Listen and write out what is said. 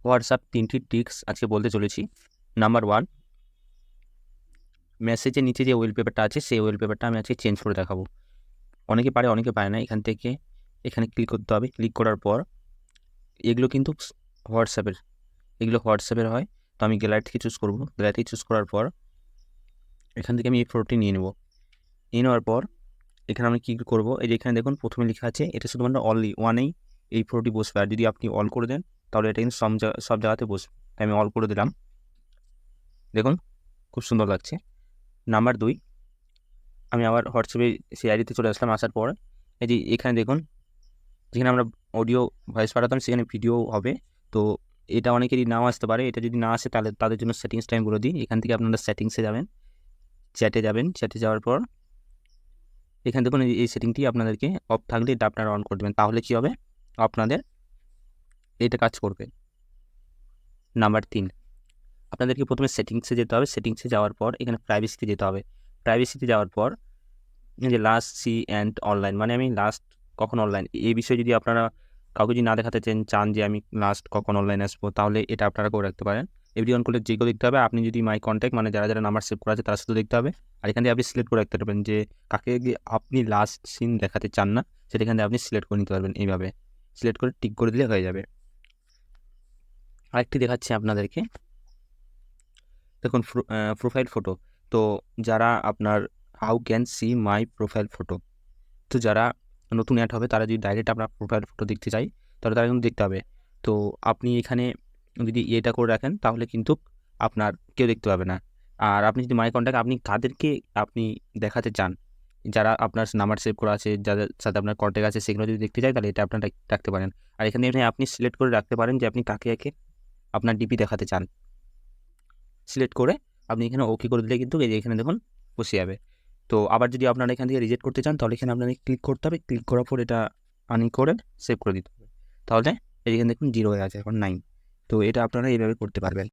WhatsApp 3টি tricks আজকে বলতে চলেছি। নাম্বার 1, মেসেজের নিচে যে ওয়ালপেপারটা আছে সেই ওয়ালপেপারটা আমি আজকে চেঞ্জ করে দেখাবো। অনেকে পারে, অনেকে পারে না। এখান থেকে এখানে ক্লিক করতে হবে। ক্লিক করার পর এগুলো কিন্তু হোয়াটসঅ্যাপের হয়। তো আমি গ্যালারি থেকে চুজ করবো। গ্যালারি চুজ করার পর এখান থেকে আমি এই ফটোটি নিয়ে নেব। নিয়ে নেওয়ার পর এখানে আমি কী করবো, এই যে এখানে দেখুন প্রথমে লেখা আছে এটা শুধুমাত্র অনলি ওয়ানেই এই ফটোটি বসবে। আর যদি আপনি অল করে দেন তাহলে এটা কিন্তু সব জায়গাতে বসবে। তাই আমি অল করে দিলাম। দেখুন খুব সুন্দর লাগছে। নাম্বার 2, আমি আবার হোয়াটসঅ্যাপে সেই আইডিতে চলে আসলাম। আসার পর এই যে এখানে দেখুন, যেখানে আমরা অডিও ভয়েস পাঠাতাম সেখানে ভিডিও হবে। তো এটা অনেকেরই নাও আসতে পারে। এটা যদি না আসে তাহলে তাদের জন্য সেটিংসটা আমি বলে দিই। এখান থেকে আপনারা সেটিংসে যাবেন, চ্যাটে যাবেন। চ্যাটে যাওয়ার পর এখানে দেখুন এই সেটিংটি আপনাদেরকে অফ থাকলে এটা আপনারা অন করে দেবেন। তাহলে কী হবে, আপনাদের এটা কাজ করবে। নাম্বার 3, আপনাদেরকে প্রথমে সেটিংসে যেতে হবে। সেটিংসে যাওয়ার পর এখানে প্রাইভেসিতে যেতে হবে। প্রাইভেসিতে যাওয়ার পর এই যে লাস্ট সি অ্যান্ড অনলাইন, মানে আমি লাস্ট কখন অনলাইন, এই বিষয়ে যদি আপনারা কাউকে যদি না দেখাতে চান যে আমি লাস্ট কখন অনলাইন আসবো, তাহলে এটা আপনারা করে রাখতে পারেন। এভরি অন করলে যেগুলো দেখতে হবে, আপনি যদি মাই কন্ট্যাক্ট মানে যারা যারা নাম্বার সেভ করা আছে তারা শুধু দেখতে হবে। আর এখান থেকে আপনি সিলেক্ট করে রাখতে পারবেন যে কাকে আপনি লাস্ট সিন দেখাতে চান না, সেটা এখান থেকে আপনি সিলেক্ট করে নিতে পারবেন। এইভাবে সিলেক্ট করে টিক করে দিলে হয়ে যাবে। আরেকটি দেখাচ্ছি আপনাদেরকে। দেখুন প্রোফাইল ফটো। তো যারা আপনার how can see my profile photo, তো যারা নতুন অ্যাড হবে তারা যদি ডাইরেক্ট আপনার প্রোফাইল ফটো দেখতে চায় তাহলে তারা কিন্তু দেখতে হবে। তো আপনি এখানে যদি এটা করে রাখেন তাহলে কিন্তু আপনার কেউ দেখতে পাবে না। আর আপনি যদি মাই কন্ট্যাক্ট, আপনি কাদেরকে আপনি দেখাতে চান, যারা আপনার নাম্বার সেভ করা আছে, যাদের সাথে আপনার কন্ট্যাক্ট আছে, সেগুলো যদি দেখতে চায় তাহলে এটা আপনারা রাখতে পারেন। আর এখানে আপনি সিলেক্ট করে রাখতে পারেন যে আপনি কাকে আপনার ডিপি দেখাতে চান। সিলেক্ট করে আপনি এখানে ওকে করে দিলে কিন্তু এই যে এখানে দেখুন বসে যাবে। তো আবার যদি আপনারা এখান থেকে রিজেক্ট করতে চান তাহলে এখানে আপনাদের ক্লিক করতে হবে। ক্লিক করার পর এটা আনই করে সেভ করে দিতে হবে। তাহলে এখানে দেখুন 0 হয়ে আছে, এখন 9। তো এটা আপনারা এইভাবে করতে পারবেন।